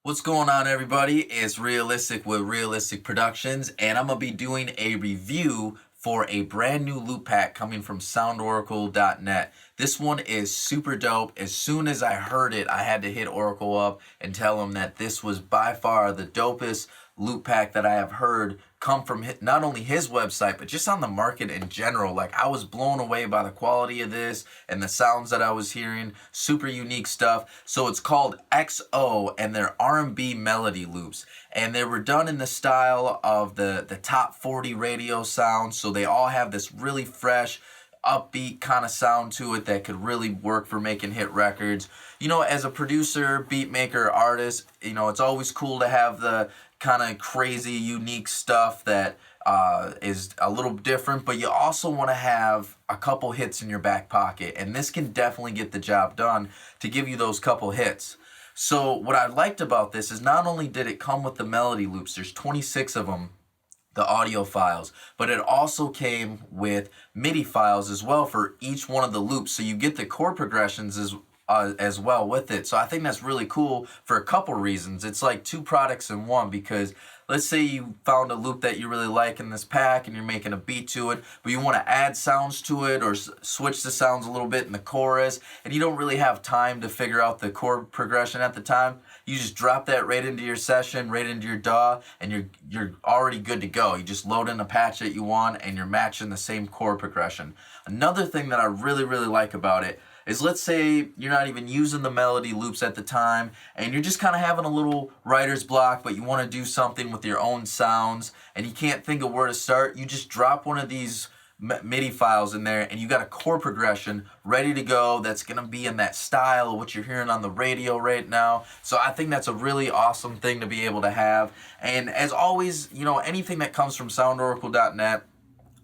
What's going on, everybody? It's Realistic with Realistic Productions, and I'm going to be doing a review for a brand new loop pack coming from SoundOracle.net. This one is super dope. As soon as I heard it, I had to hit Oracle up and tell them that this was by far the dopest loop pack that I have heard come from not only his website, but just on the market in general. Like, I was blown away by the quality of this and the sounds that I was hearing. Super unique stuff. So it's called XO, and they're R&B melody loops, and they were done in the style of the top 40 radio sounds. So they all have this really fresh, upbeat kind of sound to it that could really work for making hit records. You know, as a producer, beat maker, artist, you know, it's always cool to have the kind of crazy, unique stuff that is a little different, but you also want to have a couple hits in your back pocket, and this can definitely get the job done to give you those couple hits. So what I liked about this is not only did it come with the melody loops, there's 26 of them, the audio files, but it also came with MIDI files as well for each one of the loops, so you get the chord progressions as well with it. So I think that's really cool for a couple reasons. It's like two products in one, because let's say you found a loop that you really like in this pack and you're making a beat to it, but you want to add sounds to it or switch the sounds a little bit in the chorus, and you don't really have time to figure out the chord progression at the time. You just drop that right into your session, right into your DAW, and you're already good to go. You just load in a patch that you want and you're matching the same chord progression. Another thing that I really like about it is, let's say you're not even using the melody loops at the time and you're just kind of having a little writer's block, but you want to do something with your own sounds and you can't think of where to start. You just drop one of these MIDI files in there and you got a chord progression ready to go that's going to be in that style of what you're hearing on the radio right now. So I think that's a really awesome thing to be able to have. And as always, you know, anything that comes from SoundOracle.net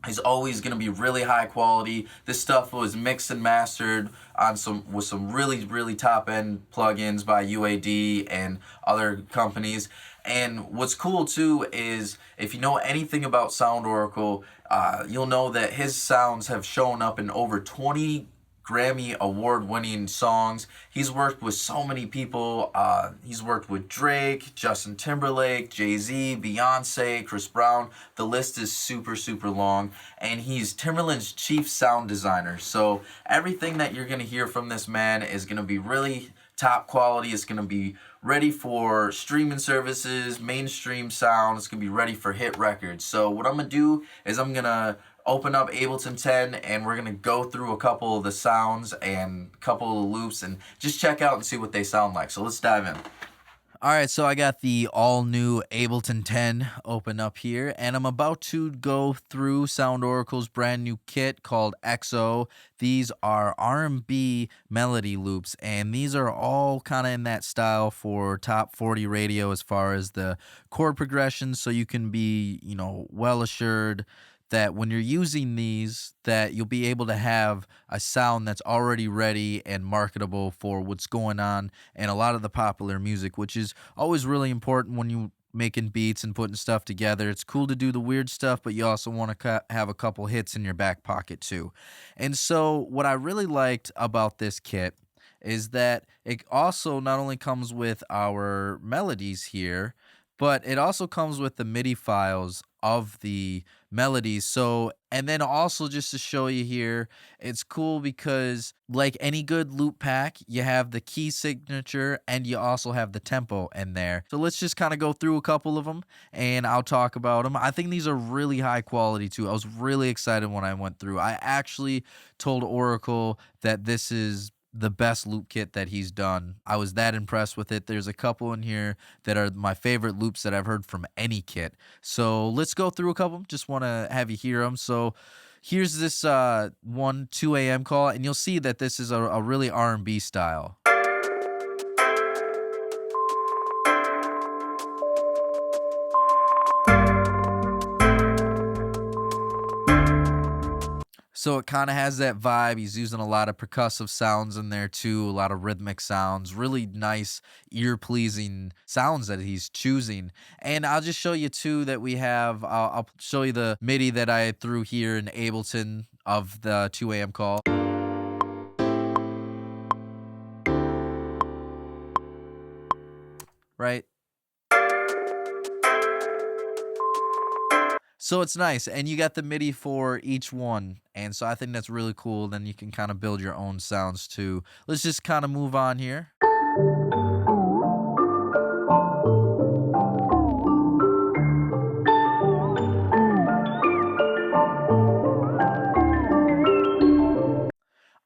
is always going to be really high quality. This stuff was mixed and mastered on with some really top end plugins by UAD and other companies. And what's cool too is, if you know anything about SoundOracle, you'll know that his sounds have shown up in over 20 Grammy award-winning songs. He's worked with so many people. He's worked with Drake, Justin Timberlake, Jay-Z, Beyonce, Chris Brown. The list is super long. And he's Timbaland's chief sound designer. So everything that you're going to hear from this man is going to be really top quality. It's going to be ready for streaming services, mainstream sound. It's going to be ready for hit records. So what I'm going to do is I'm going to open up Ableton 10 and we're going to go through a couple of the sounds and a couple of the loops and just check out and see what they sound like. So let's dive in. All right, so I got the all-new Ableton 10 open up here, and I'm about to go through SoundOracle's brand new kit called XO. These are R&B melody loops, and these are all kind of in that style for top 40 radio as far as the chord progressions, so you can be, you know, well assured that when you're using these, that you'll be able to have a sound that's already ready and marketable for what's going on and a lot of the popular music, which is always really important when you making beats and putting stuff together. It's cool to do the weird stuff, but you also want to have a couple hits in your back pocket too. And so what I really liked about this kit is that it also not only comes with our melodies here, but it also comes with the MIDI files of the melodies. So, and then also just to show you here, it's cool because like any good loop pack, you have the key signature and you also have the tempo in there. So let's just kind of go through a couple of them and I'll talk about them. I think these are really high quality too. I was really excited when I went through. I actually told Oracle that this is the best loop kit that he's done. I was that impressed with it. There's a couple in here that are my favorite loops that I've heard from any kit. So let's go through a couple. Just want to have you hear them. So here's this 2 a.m. call, and you'll see that this is a really R&B style. So it kind of has that vibe. He's using a lot of percussive sounds in there too, a lot of rhythmic sounds, really nice, ear-pleasing sounds that he's choosing. And I'll just show you too that we have, I'll show you the MIDI that I threw here in Ableton of the 2 a.m. call. right? So it's nice, and you got the MIDI for each one, and so I think that's really cool. Then you can kind of build your own sounds too. Let's just kind of move on here.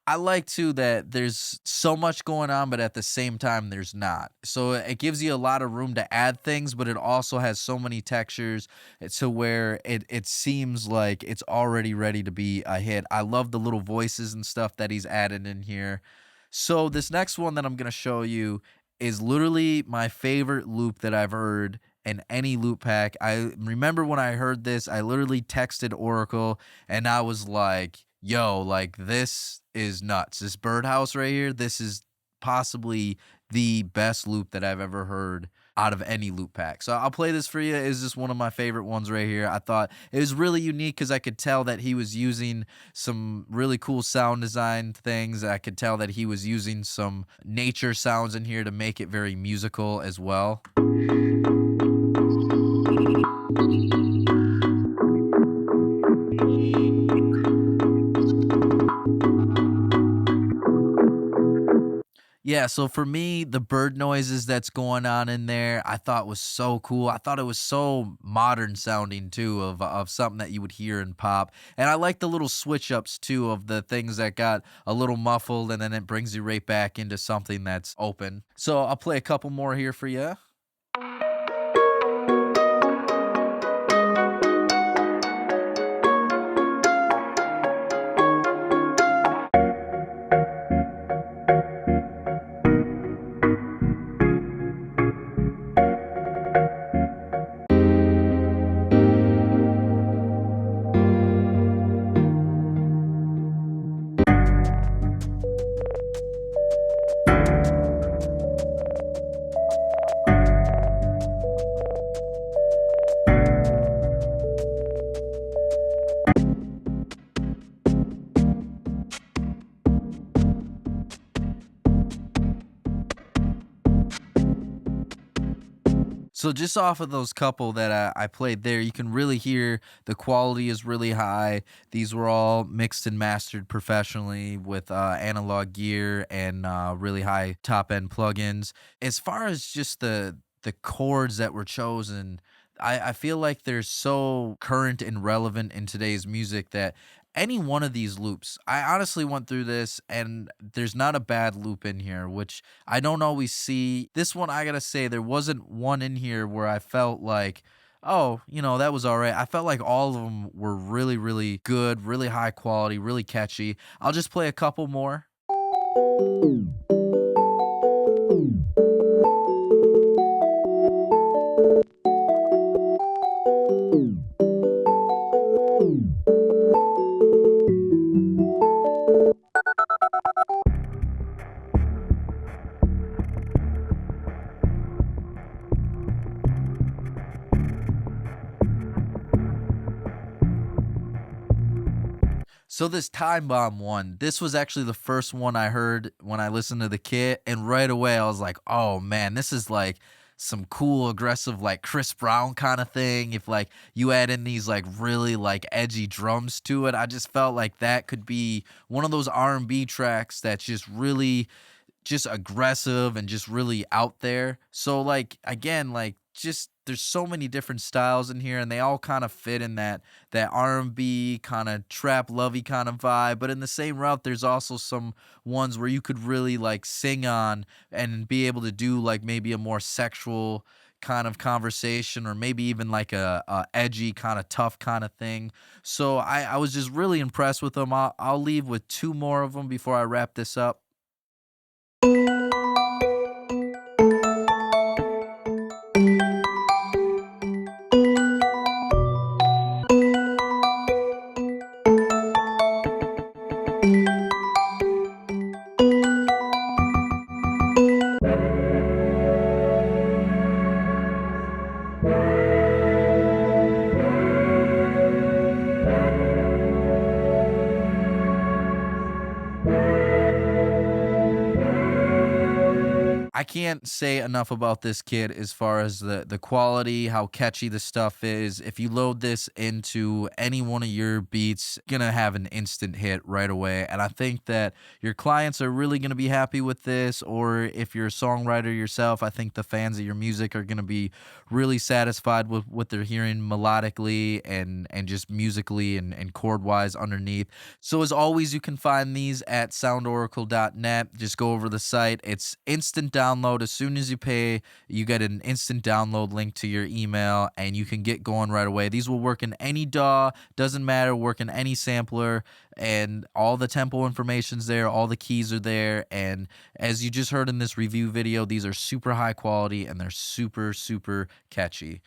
I like too that there's so much going on, but at the same time, there's not. So it gives you a lot of room to add things, but it also has so many textures to where it seems like it's already ready to be a hit. I love the little voices and stuff that he's added in here. So this next one that I'm gonna show you is literally my favorite loop that I've heard in any loop pack. I remember when I heard this, I literally texted Oracle and I was like, yo, like this is nuts. This birdhouse right here, this is possibly the best loop that I've ever heard out of any loop pack. So I'll play this for you. It's just one of my favorite ones right here. I thought it was really unique because I could tell that he was using some really cool sound design things. I could tell that he was using some nature sounds in here to make it very musical as well. Yeah, so for me, the bird noises that's going on in there, I thought was so cool. I thought it was so modern sounding too, of something that you would hear in pop. And I like the little switch ups too of the things that got a little muffled and then it brings you right back into something that's open. So I'll play a couple more here for you. So just off of those couple that I played there, you can really hear the quality is really high. These were all mixed and mastered professionally with analog gear and really high top end plugins. As far as just the chords that were chosen, I feel like they're so current and relevant in today's music that any one of these loops, I honestly went through this and there's not a bad loop in here, which I don't always see. This one, I gotta say, there wasn't one in here where I felt like, oh, that was all right. I felt like all of them were really, really good, really high quality, really catchy. I'll just play a couple more. So this Time Bomb one, this was actually the first one I heard when I listened to the kit, and right away I was like, "Oh man, this is like some cool, aggressive, like Chris Brown kind of thing." If like you add in these like really like edgy drums to it, I just felt like that could be one of those R&B tracks that's just really just aggressive and just really out there. So like again, like just there's so many different styles in here and they all kind of fit in that R&B kind of trap lovey kind of vibe, but in the same route there's also some ones where you could really like sing on and be able to do like maybe a more sexual kind of conversation or maybe even like a edgy kind of tough kind of thing. So I was just really impressed with them. I'll leave with two more of them before I wrap this up. I can't say enough about this kit as far as the quality, how catchy the stuff is. If you load this into any one of your beats, you're gonna have an instant hit right away. And I think that your clients are really gonna be happy with this, or if you're a songwriter yourself, I think the fans of your music are gonna be really satisfied with what they're hearing melodically and just musically and chord wise underneath. So as always, you can find these at soundoracle.net. Just go over the site. It's instant download. As soon as you pay, you get an instant download link to your email, and you can get going right away. These will work in any DAW, doesn't matter, work in any sampler, and all the tempo information's there, all the keys are there, and as you just heard in this review video, these are super high quality and they're super, super catchy.